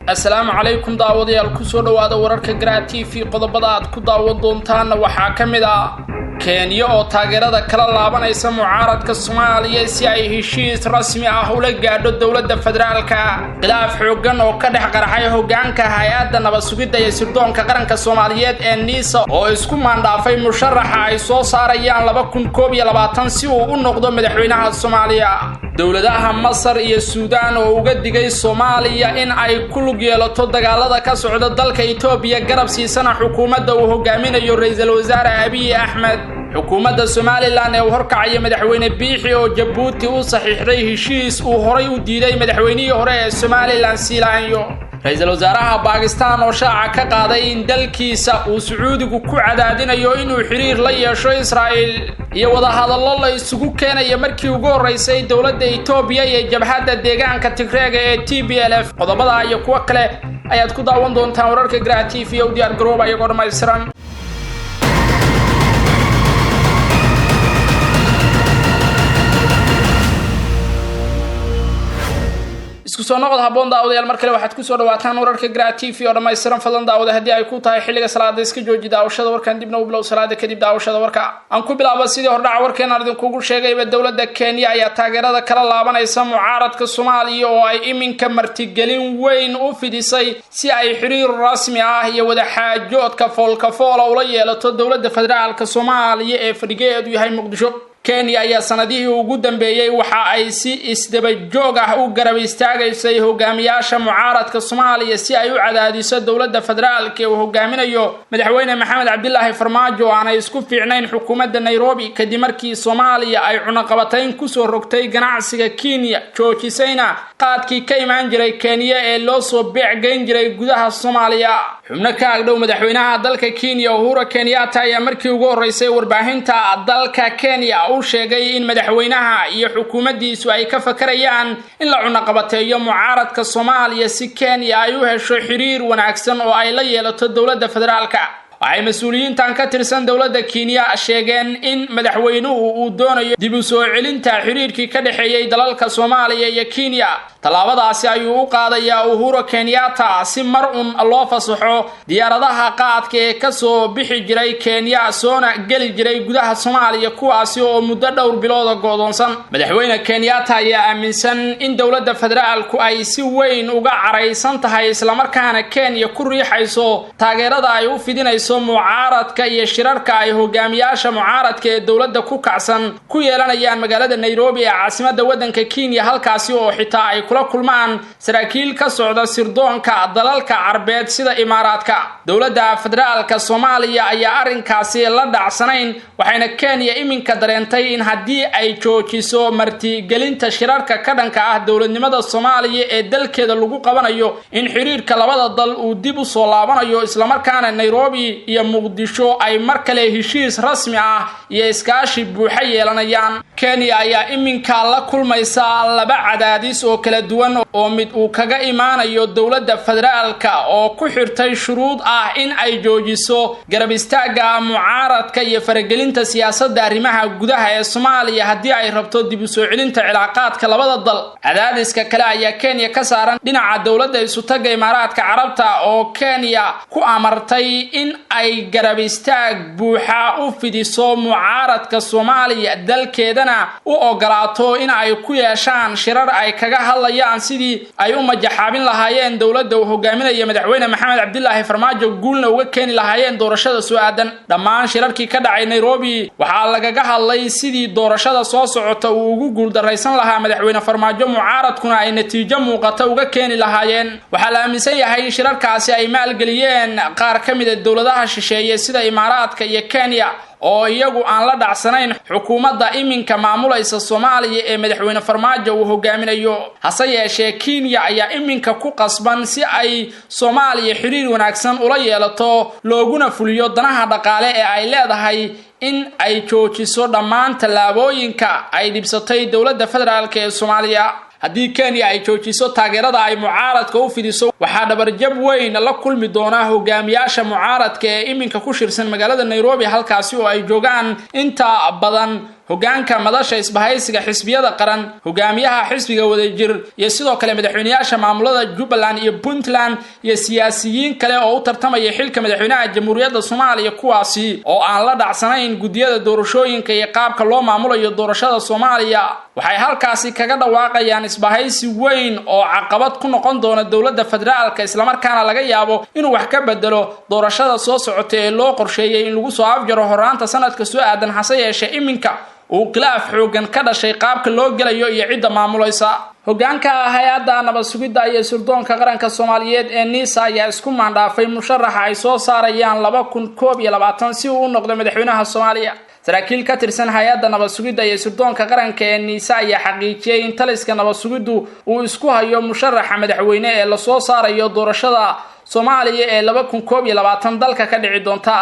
السلام عليكم داوديال كسو dhawaada wararka Garaati fi qodobada aad ku daawan doontaan waxa kamid ah Kenya oo taageerada kala laabanaysa mucaaradka Soomaaliya si ay heshiis rasmi ah ula gaadho dawladda federaalka khilaaf xoogan oo ka dhex qarxay hoggaanka hay'adda nabad sugidda ee sirdoonka qaranka Soomaaliyeed ee NISA oo isku maandaafay musharaxa ay soo saarayaan 2021 si uu u noqdo madaxweynaha Soomaaliya dawladaha Masar iyo Suudaan oo uga digay Soomaaliya in ay ku lug yeelato dagaalada ka socda dalka Itoobiya garab siisana xukuumadda uu hogaaminayo ra'iisul wasaare Abiy Ahmed xukuumadda Somaliland ee horkacaya madaxweyne Biixi oo Jabuuti u saxiixday heshiis uu horay u diiday madaxweynihii hore ee Somaliland Siilaanyo ra'iisul wasaaraha Pakistan oo shaaca ka qaaday in dalkiisa uu Sacuudigu ku cadaadinayo inuu xiriir la yeesho Israa'iil iyo wada hadallo la isugu keenay markii ugu horeysay dawladda Itoobiya ee jabhadda deegaanka Tigreega ee TPLF qodobada iyo kuwa kale ayaad ku daawan doontaan wararka Garaati fi oo diyaar garooba iyagoo dhammaystiran isku soo noqod haboon daawadayaal markale waxaad ku soo dhawaataan wararka Garaati fi oo dhammaystiran fadlan daawada hadii ay ku tahay xilliga salaada iska jooji daawashada warkan dibna u bilow salaada kadib daawashada warka aan ku bilaabo sidii hordhaca warkeena idinkugu sheegayba dawladda Kenya ayaa taageerada kala laabanaysa mucaaradka Soomaaliya oo ay iminka martigelin weyn u fidisay si ay xiriir rasmi ah iyo wada xaajoodka foolka ula yeelato dawladda federaalka Soomaaliya ee fadhigeedu yahay Muqdisho Kenya ayaa sanadihii ugu dambeeyay waxa ay si isdaba joog ah u garab istaagaysay hogaamiyaasha mucaaradka Soomaaliya si ay u cadaadiso dawladda federaalka ee hogaaminayo madaxweyne Maxamed Cabdilaahi Farmajo aan isku fiicnayn xukuumadda Nairobi kadib markii Soomaaliya ay cunaqabatayn ku soo rogtay ganacsiga Kenya joojisayna qaadkii ka imaan jiray Kenya ee loo soo beecgayn jiray gudaha Soomaaliya xubno ka agdhow madaxweynaha dalka Kenya Uhuru Kenyatta ayaa markii ugu horeysay warbaahinta dalka Kenya uu sheegay in madaxweynaha iyo xukuumaddiisu ay ka fakarayaan in la cunaqabateeyo mucaaradka Soomaaliya si Kenya ay u hesho xiriir wanaagsan oo ay la yeelato dawladda federaalka waxay mas'uuliyiintan ka tirsan dawladda Kenya sheegeen in madaxweynuhu uu doonayo dib u soo celinta xiriirkii ka dhaxeeyay dalalka Soomaaliya iyo Kenya talaabadaasi ayuu u qaadayaa Uhuru Kenyatta si mar loo fasaxo diyaaradaha qaadka ee ka soo bixi jiray Kenya soona gali jiray gudaha Soomaaliya kuwaasi oo muddo dhowr bilood go'doonsan madaxweyne Kenyatta ayaa aaminsan in dawladda federaalku ay si weyn uga careysan tahay isla markaana Kenya ku riixayso taageerada ay u fidinayso mucaaradka iyo shirarka ay hogaamiyaasha mucaaradka ee dawladda ku kacsan ku yeelanayaan magaalada Nairobi ee caasimadda waddanka Kenya halkaasi oo xitaa ay kula kulmaan saraakiil ka socda sirdoonka dalalka Carbeed sida Imaaraadka dawladda federaalka Soomaaliya ayaa arrinkaasi la dhacsanayn waxayna Kenya iminka dareentay in hadii ay joojiso martigelinta shirarka ka dhanka ah dawladnimada Soomaaliya ee dalkeeda lagu qabanayo in xiriirka labada dal uu dib u soo laabanayo isla markaana Nairobi iyo Muqdisho ay mar kale heshiis rasmi ah iyo iskaashi buuxa yeelanayaan Kenya ayaa iminka la kulmaysa laba cadaadis oo kala duwan oo mid uu kaga imaanayo dawladda federaalka oo ku xirtay shuruud ah in ay joojiso garab istaaga mucaaradka iyo faragelinta siyaasadda arrimaha gudaha ee Soomaaliya hadii ay rabto dib u soo celinta cilaaqaadka labada dal cadaadiska kale ayaa Kenya ka saaran dhinaca dawladda isu taga Imaaraadka Carabta oo Kenya ku amartay in ay garab istaag buuxa u fidiso mucaaradka Soomaaliya dalkeedana u ogolaato in ay ku yeeshaan shirar ay kaga hadlayaan sidii ay u majaxaabin lahaayeen dawladda uu hogaaminayo madaxweyne Maxamed Cabdilaahi Farmajo guulna uga keeni lahaayeen doorashada soo aadan dhammaan shirarkii ka dhacay Nairobi waxa lagaga hadlay sidii doorashada soo socota uu ugu guul dareysan lahaa madaxweyne Farmajo mucaaradkuna ay natiijo muuqata uga keeni lahaayeen waxa la aaminsan yahay in shirarkaasi ay maalgeliyeen qaar ka mid ah dawladaha shisheeye sida Imaaraadka iyo Kenya oo iyagu aan la dhacsanayn xukuumadda iminka maamulaysa Soomaaliya ee madaxweyne Farmajo uu hogaaminayo hase yeeshee Kenya ayaa iminka ku qasban si ay Soomaaliya xiriir wanaagsan ula yeelato looguna fuliyo danaha dhaqaale ee ay leedahay in ay joojiso dhammaan talaabooyinka ay dhibsatay dawladda federaalka ee Soomaaliya haddii Kenya ay joojiso taageerada ay mucaaradka u fidiso waxa dhabarjab weyn la kulmi doona hogaamiyaasha mucaaradka ee iminka ku shirsan magaalada Nairobi halkaasi oo ay joogaan inta badan hogaanka madasha isbahaysiga xisbiyada qaran hogaamiyaha xisbiga wadajir iyo sidoo kale madaxweynayaasha maamulada Jubbaland iyo Puntland iyo siyaasiyiin kale oo u tartamaya xilka madaxweynaha jamhuuriyadda Soomaaliya kuwaasi oo aan la dhacsanayn gudiyada doorashooyinka iyo qaabka loo maamulayo doorashada Soomaaliya waxay halkaasi kaga dhawaaqayaan isbahaysi weyn oo caqabad ku noqon doona dawladda federaalka isla markaana laga yaabo inuu wax ka bedelo doorashada soo socota ee loo qorsheeyay in lagu soo afjaro horaanta sanadka soo aadan hase yeeshee iminka uu khilaaf xoogan ka dhashay qaabka loo gelayo iyo cidda maamulaysa hogaanka hay'adda nabad sugidda iyo sirdoonka qaranka Soomaaliyeed ee NISA ayaa isku maandhaafay musharaxa ay soo saarayaan 2021 si uu u noqdo madaxweynaha Soomaaliya saraakiil ka tirsan hay'adda nabad sugidda iyo sirdoonka qaranka ee NISA ayaa xaqiijiyay in taliska nabad sugiddu uu isku hayo musharaxa madaxweyne ee la soo saarayo doorashada Soomaaliya ee 2021 dalka ka dhici doonta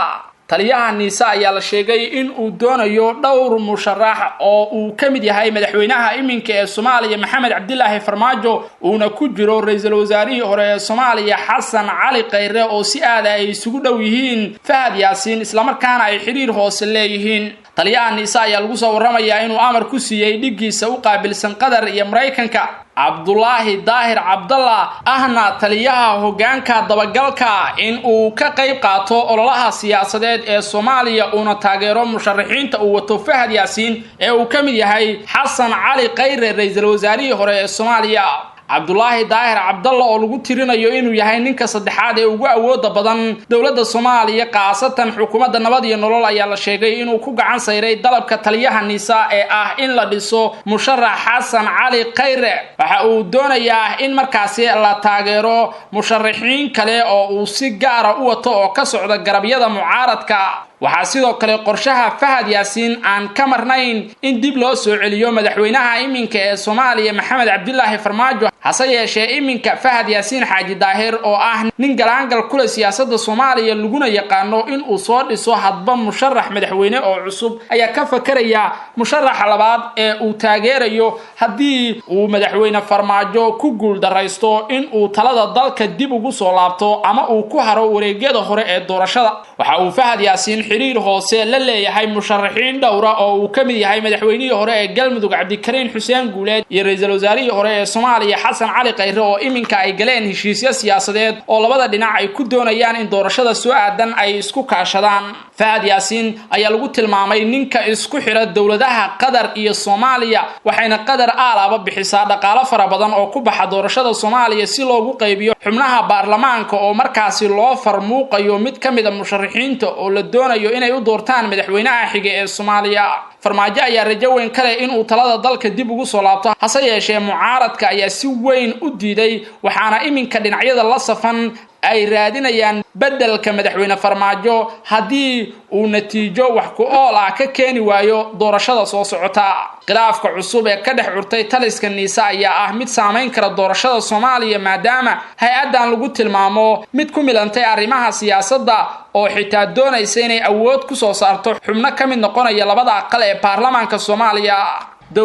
taliyaha NISA ayaa la sheegay in uu doonayo dhowr musharax oo uu kamid yahay madaxweynaha iminka ee Soomaaliya Maxamed Cabdilaahi Farmajo uuna ku jiro ra'iisul wasaarihii hore ee Soomaaliya Xasan Cali Khayre oo si aad ay isugu dhow yihiin Fahad Yaasiin isla markaana ay xiriir hoose leeyihiin taliyaha NISA ayaa lagu soo waramayaa inuu amar ku siiyay dhigiisa u qaabilsan Qatar iyo Mareykanka Abdullahi Daahir Abdallah ahna taliyaha hogaanka dabagalka in uu ka qayb qaato ololaha siyaasadeed ee Soomaaliya una taageero musharaxiinta uu wato Fahad Yaasiin ee uu kamid yahay Xasan Cali Khayre ra'iisul wasaarihii hore ee Soomaaliya Abdullahi Daahir Abdallah oo lagu tirinayo inuu yahay ninka saddexaad ee ugu awooda badan dawladda Soomaaliya qaasatan xukuumadda nabad iyo nolol ayaa la sheegay inuu ku gacan sayray dalabka taliyaha NISA ee ah in la dhiso musharax Xasan Cali Khayre waxa uu doonayaa in markaasi la taageero musharaxiin kale oo uu si gaar ah u wato oo ka socda garabyada mucaaradka waxaa sidoo kale qorshaha Fahad Yaasiin aan ka marnayn in dib loo soo celiyo madaxweynaha iminka ee Soomaaliya Maxamed Cabdilaahi Farmajo hase yeeshee iminka Fahad Yaasiin Xaaji Daahir oo ah nin galaangal kula siyaasadda Soomaaliya laguna yaqaano in uu soo dhiso hadba musharax madaxweyne oo cusub ayaa ka fakaraya musharaxa labaad ee uu taageerayo haddii uu madaxweyne Farmajo ku guul daraysto in uu talada dalka dib ugu soo laabto ama uu ku haro wareegyada hore ee doorashada waxa uu Fahad Yaasiin xiriir hoose la leeyahay musharaxiin dhowra oo uu kamid yahay madaxweynihii hore ee Galmudug Cabdikariin Xuseen Guuleed iyo ra'iisul wasaarihii hore ee Soomaaliya Xasan Cali Khayre oo iminka ay galeen heshiisyo siyaasadeed oo labada dhinac ay ku doonayaan in doorashada soo aadan ay isku kaashadaan Fahad Yaasiin ayaa lagu tilmaamay ninka isku xira dawladaha Qatar iyo Soomaaliya waxayna Qatar aalaba bixisaa dhaqaale fara badan oo ku baxa doorashada Soomaaliya si loogu qaybiyo xubnaha baarlamaanka oo markaasi loo farmuuqayo mid kamid ah musharaxiinta oo la doonayo inay u doortaan madaxweynaha xiga ee Soomaaliya Farmaajo ayaa rajo weyn kale in uu talada dalka dib ugu soo laabto hase yeeshee mucaaradka ayaa si weyn u diiday waxaana iminka dhinacyada la safan ay raadinayaan bedelka madaxweyne Farmaajo haddii uu natiijo wax ku ool ah ka keeni waayo doorashada soo socota khilaafka cusub ee ka dhex curtay taliska NISA ayaa ah mid saameyn kara doorashada Soomaaliya maadaama hay'addan lagu tilmaamo mid ku milantay arrimaha siyaasadda oo xitaa doonaysa inay awood ku soo saarto xubno ka mid noqonaya labada aqal ee baarlamaanka Soomaaliya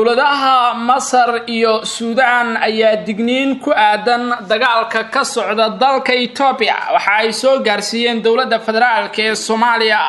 dawladaha Masar iyo Suudaan ayaa digniin ku aadan dagaalka ka socda dalka Itoobiya waxa ay soo gaarsiiyeen dawladda federaalka ee Soomaaliya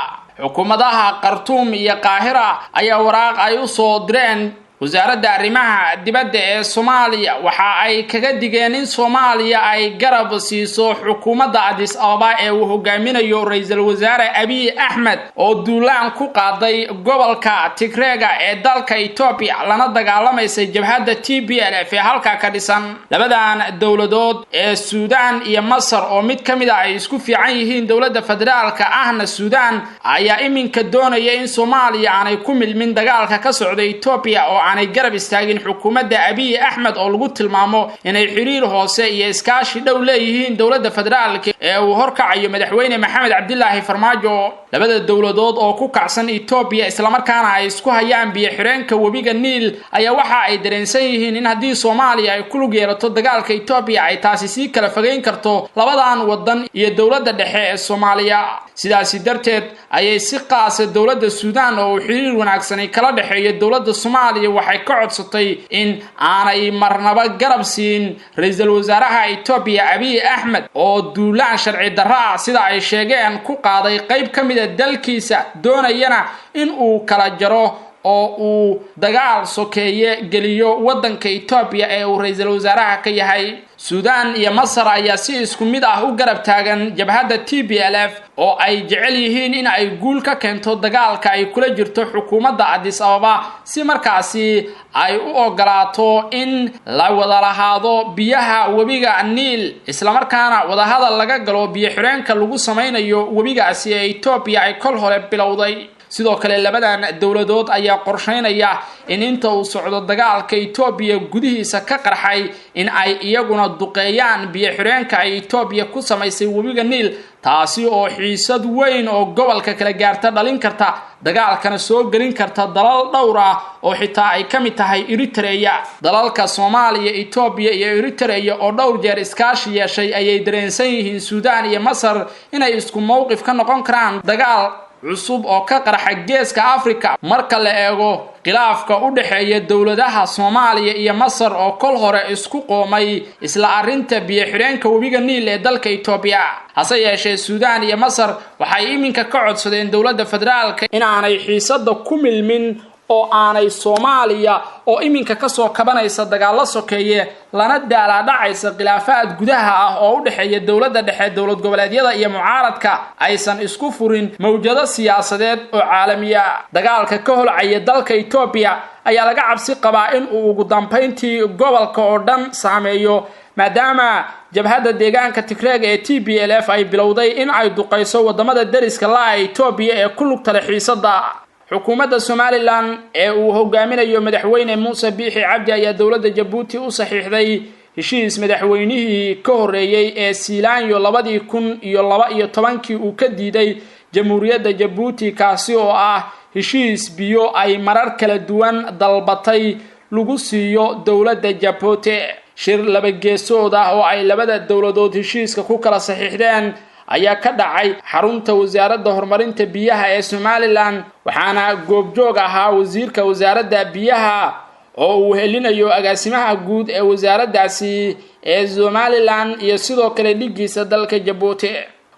xukuumadaha Khartoum iyo Qaahira ayaa waraaq ay u soo direen wasaaradda arrimaha dibadda ee Soomaaliya waxa ay kaga digeen in Soomaaliya ay garab siiso xukuumadda Addis Ababa ee uu hogaaminayo ra'iisul wasaare Abiy Ahmed oo duulaan ku qaaday gobolka Tigreega ee dalka Itoobiya lana dagaalamaysa jabhadda TPLF ee halka ka dhisan labadan dawladood ee Suudaan iyo Masar oo mid kamid ah ay isku fiican yihiin dawladda federaalka ahna Suudaan ayaa iminka doonaya in Soomaaliya aanay ku milmin dagaalka ka socda Itoobiya oo aanay garab istaagin xukuumadda Abiy Ahmed oo lagu tilmaamo inay xiriir hoose iyo iskaashi dhow leeyihiin dawladda federaalka ee uu horkacayo madaxweyne Maxamed Cabdilaahi Farmajo labada dawladood oo ku kacsan Itoobiya isla markaana ay isku hayaan biyo xireenka webiga Niil ayaa waxa ay dareensan yihiin in haddii Soomaaliya ay ku lug yeelato dagaalka Itoobiya ay taasi si kala fogeyn karto labadan wadan iyo dawladda dhexe ee Soomaaliya sidaas darteed ayay si qaas ah dawladda Suudaan oo xiriir wanaagsan kala dhaxeeyo dawladda Soomaaliya waxay ka codsatay in aanay marnaba garab siin ra'iisul wasaaraha Itoobiya Abiy Ahmed oo duulaan sharci darro ah sida ay sheegeen ku qaaday qayb kamid ah dalkiisa doonayana in uu kala jaro oo uu dagaal sokeeye geliyo waddanka Itoobiya ee uu ra'iisul wasaaraha ka yahay Suudaan iyo Masar ayaa si isku mid ah u garab taagan jabhadda TPLF oo ay jecel yihiin in ay guul ka keento dagaalka ay kula jirto xukuumadda Addis Ababa si markaasi ay u ogolaato in la wada lahaado biyaha webiga Niil isla markaana wada hadal laga galo biyo xireenka lagu samaynayo webigaasi ee Itoobiya ay kol hore bilowday sidoo kale labadan dawladood ayaa qorsheynaya in inta uu socdo dagaalka Itoobiya gudihiisa ka qarxay in ay iyaguna duqeeyaan biyo xireenka ay Itoobiya ku samaysay webiga Niil taasi oo xiisad weyn oo gobolka kala gaarta dhalin karta dagaalkana soo gelin karta dalal dhowr ah oo xitaa ay kamid tahay Eritrea dalalka Soomaaliya Itoobiya iyo Eritrea oo dhowr jeer iskaashi yeeshay ayay dareensan yihiin Suudaan iyo Masar inay isku mowqif ka noqon karaan dagaal cusub oo ka qarxa geeska Afrika marka la eego khilaafka u dhaxeeya dawladaha Soomaaliya iyo Masar oo kol hore isku qoomay isla arinta biyo xireenka webiga Niil ee dalka Itoobiya hase yeeshee Suudaan iyo Masar waxay iminka ka codsadeen dawladda federaalka in aanay xiisada ku milmin oo aanay Soomaaliya oo iminka ka soo kabanaysa dagaal sokeeye lana daala dhacaysa khilaafaad gudaha ah oo u dhaxeeya dawladda dhexe dawlad goboleedyada iyo mucaaradka aysan isku furin mawjado siyaasadeed oo caalami ah dagaalka ka holcaya dalka Itoobiya ayaa laga cabsi qabaa in uu ugu dambeyntii gobolka oo dhan saameeyo maadaama jabhadda deegaanka Tigreega ee TPLF ay bilowday in ay duqeyso wadamada dariska la Itoobiya ee ku lugta xiisada xukuumadda Somaliland ee uu hogaaminayo madaxweyne Muuse Biixi Cabdi ayaa dawladda Djibouti u saxiixday heshiis madaxweynihii ka horeeyay ee Siilaanyo 2012 uu ka diiday jamhuuriyadda Djibouti kaasi oo ah heshiis biyo ay marar kala duwan dalbatay lagu siiyo dawladda Djibouti shir laba geesood ah oo ay labada dawladood heshiiska ku kala saxiixdeen ayaa ka dhacay xarunta wasaaradda horumarinta biyaha ee Somaliland waxaana goobjoog ahaa wasiirka wasaaradda biyaha oo uu helinayo agaasimaha guud ee wasaaraddaasi ee Somaliland iyo sidoo kale dhigiisa dalka Djibouti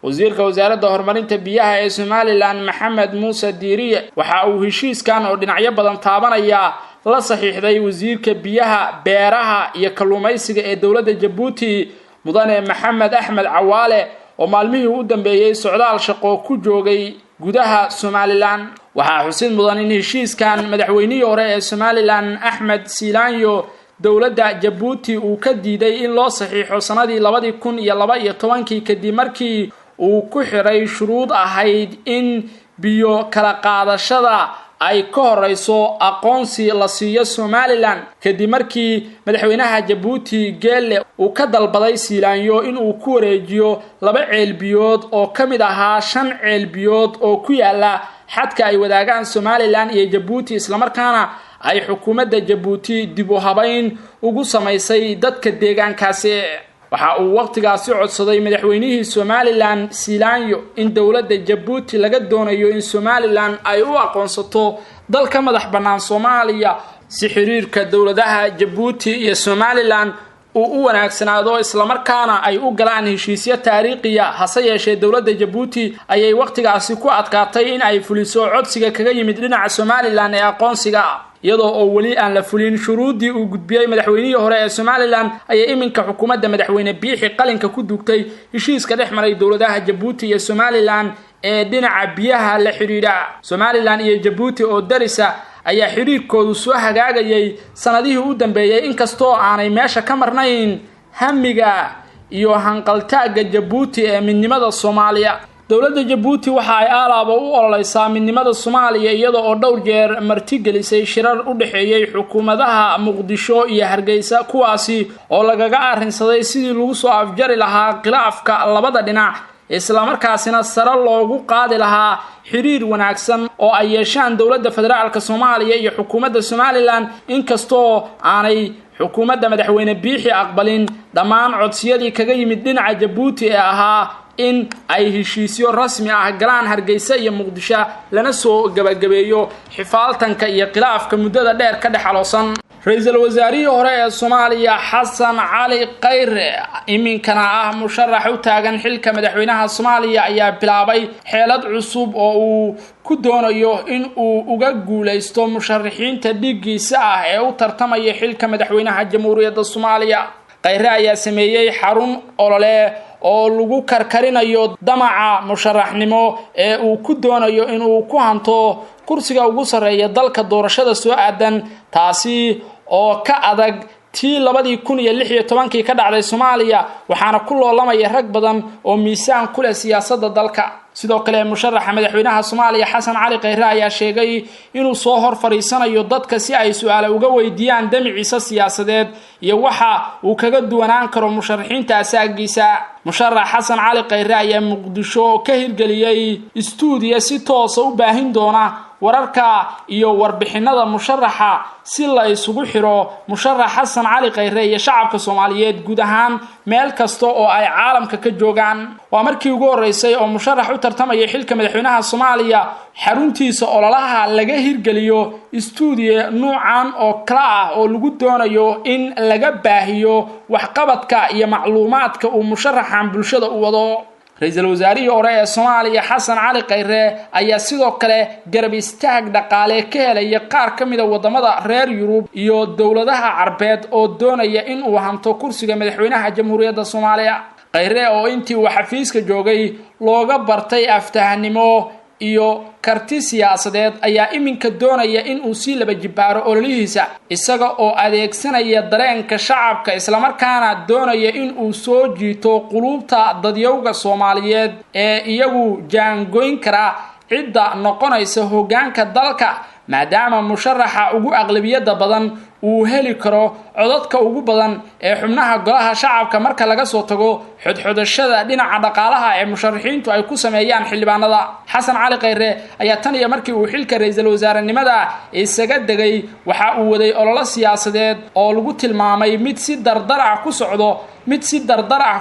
wasiirka wasaaradda horumarinta biyaha ee Somaliland Maxamed Muuse Diiriye waxa uu heshiiskan oo dhinacyo badan taabanaya la saxiixday wasiirka biyaha beeraha iyo kalluumaysiga ee dawladda Djibouti mudane Maxamed Axmed Cawaale oo maalmihii u dambeeyay socdaal shaqo ku joogay gudaha Somaliland waxa xusid mudan in heshiiskan madaxweynihii hore ee Somaliland Axmed Siilaanyo dawladda Djibouti uu ka diiday in loo saxiixo sanadii 2012 kadib markii uu ku xiray shuruud ahayd in biyo kala qaadashada ay ka horeyso aqoonsi la siiyo Somaliland kadib markii madaxweynaha Djibouti Geelle uu ka dalbaday Siilaanyo in uu ku wareejiyo 2 ceel biyood oo kamid ahaa 5 ceel biyood oo ku yaala xadka ay wadaagaan Somaliland iyo Djibouti isla markaana ay xukuumadda Djibouti dib u habayn ugu samaysay dadka deegaankaasi waxa uu waqtigaasi codsaday madaxweynihii Somaliland Siilaanyo in dawladda Djibouti laga doonayo in Somaliland ay u aqoonsato dalka madax bannaan Soomaaliya si xiriirka dawladaha Djibouti iyo Somaliland uu u wanaagsanaado isla markaana ay u galaan heshiisyo taariikhi ah hase yeeshee dawladda Djibouti ayay waqtigaasi ku adkaatay in ay fuliso codsiga kaga yimid dhinaca Somaliland ee aqoonsiga iyadoo oo wali aan la fulin shuruudii uu gudbiyay madaxweynihii hore ee Somaliland ayay iminka xukuumadda madaxweyne Biixi qalinka ku dugtay heshiiska dhexmaray dawladaha Djibouti iyo Somaliland ee dhinaca biyaha la xiriira Somaliland iyo Djibouti oo darisa ayaa xiriirkoodu soo hagaagayay sanadihii u dambeeyay inkastoo aanay meesha ka marnayn hamiga iyo hanqaltaaga Djibouti ee midnimada Soomaaliya dawladda Djibouti waxa ay alaabo u ololeysaa midnimada Soomaaliya iyada oo dhowr jeer martigelisay shirar u dhaxeeyay xukuumadaha Muqdisho iyo Hargeysa kuwaasi oo lagaga arrinsaday sidii lagu soo afjari lahaa khilaafka labada dhinac isla markaasina sare loogu qaadi lahaa xiriir wanaagsan oo ay yeeshaan dawladda federaalka Soomaaliya iyo xukuumadda Somaliland inkastoo aanay xukuumadda madaxweyne Biixi aqbalin dhammaan codsiyadii kaga yimid dhinaca Djibouti ee ahaa in ay heshiisyo rasmi ah galaan Hargeysa iyo Muqdisho lana soo gabagabeeyo xifaaltanka iyo khilaafka muddada dheer ka dhaxaloosan ra'iisul wasaarihii hore ee Soomaaliya Xasan Cali Khayre iminkana ah musharax u taagan xilka madaxweynaha Soomaaliya ayaa bilaabay xeelad cusub oo uu ku doonayo in uu uga guuleysto musharaxiinta dhigiisa ah ee u tartamaya xilka madaxweynaha Jamhuuriyadda Soomaaliya. Khayre ayaa sameeyay xarun olole oo lagu karkarinayo damaca musharaxnimo ee uu ku doonayo in uu ku hanto kursiga ugu sareeya dalka doorashada soo aadan, taasi oo ka adag tii 2016 ka dhacday Soomaaliya, waxaana ku loolamaya rag badan oo miisaan ku leh siyaasadda dalka. sidoo kale musharaxa madaxweynaha Soomaaliya Xasan Cali Khayre ayaa sheegay inuu soo hor fariisanayo dadka si ay su'aalo uga weydiiyaan damiciisa siyaasadeed iyo waxa uu kaga duwanaan karo musharaxiinta asaagiisa. musharax Xasan Cali Khayre ayaa Muqdisho ka hirgeliyay stuudiyo si toos ah u baahin doona wararka iyo warbixinada musharaxa si la isugu xiro musharax Xasan Cali Khayre iyo shacabka Soomaaliyeed guud ahaan meel kasta oo ay caalamka ka joogaan. waa markii ugu horeysay oo musharax u tartamaya xilka madaxweynaha Soomaaliya xaruntiisa ololaha laga hirgeliyo stuudiyo noocan oo kala ah oo lagu doonayo in laga baahiyo waxqabadka iyo macluumaadka uu musharaxan bulshada u wado. ra'iisul wasaarihii hore ee Soomaaliya Xasan Cali Khayre ayaa sidoo kale garab istaag dhaqaale ka helay qaar ka mid ah wadamada reer Yurub iyo dawladaha Carbeed oo doonaya in uu hanto kursiga madaxweynaha Jamhuuriyadda Soomaaliya. Khayre oo intii uu xafiiska joogay looga bartay aftahanimo iyo karti siyaasadeed ayaa iminka doonaya in uu si laba jibaaro ololihiisa isaga oo adeegsanaya dareenka shacabka isla markaana doonaya in uu soo jiito qulubta dadyowga Soomaaliyeed ee iyagu jaangoyn kara cidda noqonaysa hoggaanka dalka, maadaama musharaxa ugu aqlabiyada badan uu heli karo codadka ugu badan ee xubnaha golaha shacabka marka laga soo tago xodxodashada dhinaca dhaqaalaha ee musharaxiintu ay ku sameeyaan xildhibaanada. Xasan Cali Khayre ayaa tan iyo markii uu xilka ra'iisul wasaarenimada isaga degay waxa uu waday olole siyaasadeed oo lagu tilmaamay mid si dardar ah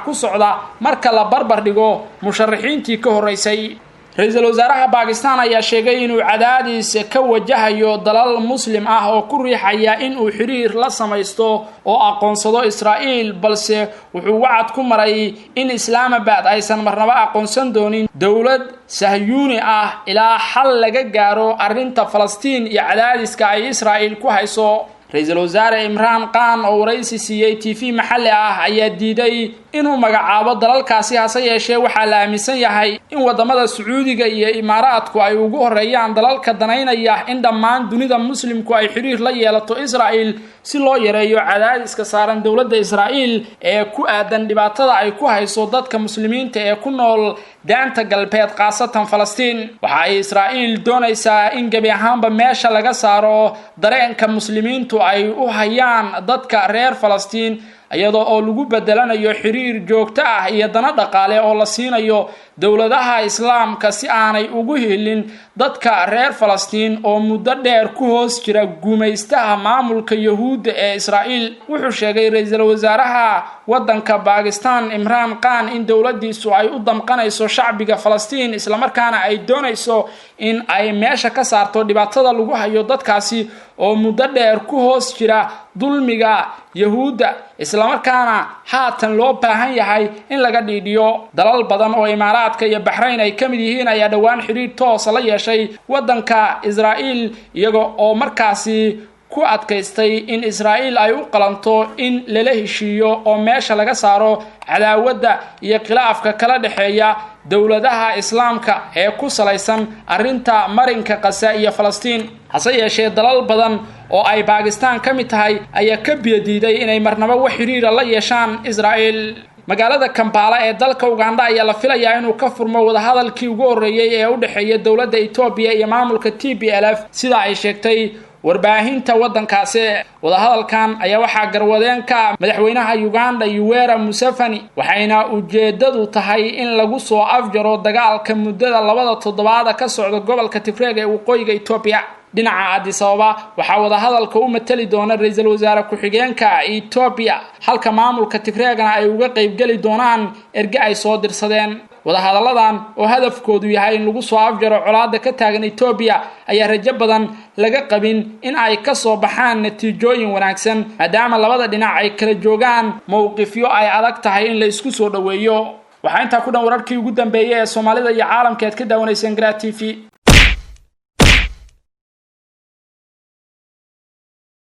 ku socda marka la barbar dhigo musharaxiintii ka horeysay. ra'iisul wasaaraha Pakistan ayaa sheegay inuu cadaadis ka wajahayo dalal muslim ah oo ku riixaya in uu xiriir la samaysto oo aqoonsado Israa'iil, balse wuxuu wacad ku maray in Islamabad aysan marnaba aqoonsan doonin dawlad sahyuuni ah ilaa xal laga gaaro arrinta Falastiin iyo cadaadiska ay Israa'iil ku hayso. ra'iisul wasaare Imran Khan oo waraysi siiyay TV maxalli ah ayaa diiday inuu magacaabo dalalkaasi, hase yeeshee waxaa la aaminsan yahay in wadamada Sacuudiga iyo Imaaraadku ay ugu horeeyaan dalalka danaynaya in dhammaan dunida muslimku ay xiriir la yeelato Israa'iil si loo yareeyo cadaadiska saaran dawladda Israa'iil ee ku aadan dhibaatada ay ku hayso dadka muslimiinta ee ku nool daanta galbeed qaasatan Falastiin. waxa ay Israa'iil doonaysaa in gabi ahaanba meesha laga saaro dareenka muslimiintu ay u hayaan dadka reer Falastiin iyadoo oo lagu bedelanayo xiriir joogto ah iyo dana dhaqaale oo la siinayo dawladaha islaamka si aanay ugu helin dadka reer Falastiin oo muddo dheer ku hoos jira gumaystaha maamulka Yahuudda ee Israa'iil. wuxuu sheegay ra'iisul wasaaraha wadanka Pakistan Imran Khan in dawladdiisu ay u damqanayso shacbiga Falastiin isla markaana ay doonayso in ay meesha ka saarto dhibaatada lagu hayo dadkaasi oo muddo dheer ku hoos jira dulmiga Yahuudda, isla markaana haatan loo baahan yahay in laga dhiidhiyo. dalal badan oo Imaaraadka iyo Baxrayn ay kamid yihiin ayaa dhawaan xiriir toos la yeeshay wadanka Israa'iil iyaga oo markaasi ku adkaystay in Israa'iil ay u qalanto in lala heshiiyo oo meesha laga saaro cadaawada iyo khilaafka kala dhaxeeya dawladaha islaamka ee ku salaysan arinta marinka Gaza iyo Falastiin. hase yeeshee dalal badan oo ay Pakistan ka mid tahay ayaa ka biyadiiday inay marnaba wax xiriir la yeeshaan Israa'iil. magaalada Kampala ee dalka Uganda ayaa la filayaa inuu ka furmo wadahadalkii ugu horeeyay ee u dhaxeeya dawladda Itoobiya iyo maamulka TPLF sida ay sheegtay warbaahinta wadankaasi. wadahadalkan ayaa waxaa garwadeen ka madaxweynaha Uganda Yoweri Museveni, waxayna ujeedadu tahay in lagu soo afjaro dagaalka muddada 2 toddobaad ka socda gobolka Tigray ee waqooyiga Itoobiya. dhinaca Addis Ababa waxaa wadahadalka u matali doona ra'iisul wasaare ku-xigeenka Itoobiya, halka maamulka Tigraygana ay uga qayb gali doonaan erga ay soo dirsadeen. wadahadalladan oo hadafkoodu yahay in lagu soo afjaro colaadda ka taagan Itoobiya ayaa rajo badan laga qabin in ay ka soo baxaan natiijooyin wanaagsan maadaama labada dhinac ay kala joogaan mowqifyo ay adag tahay in la isku soo dhaweeyo waxaa inta ku dhan wararkii ugu dambeeyay ee Soomaalida iyo caalamka ka daawanaysan Gra TV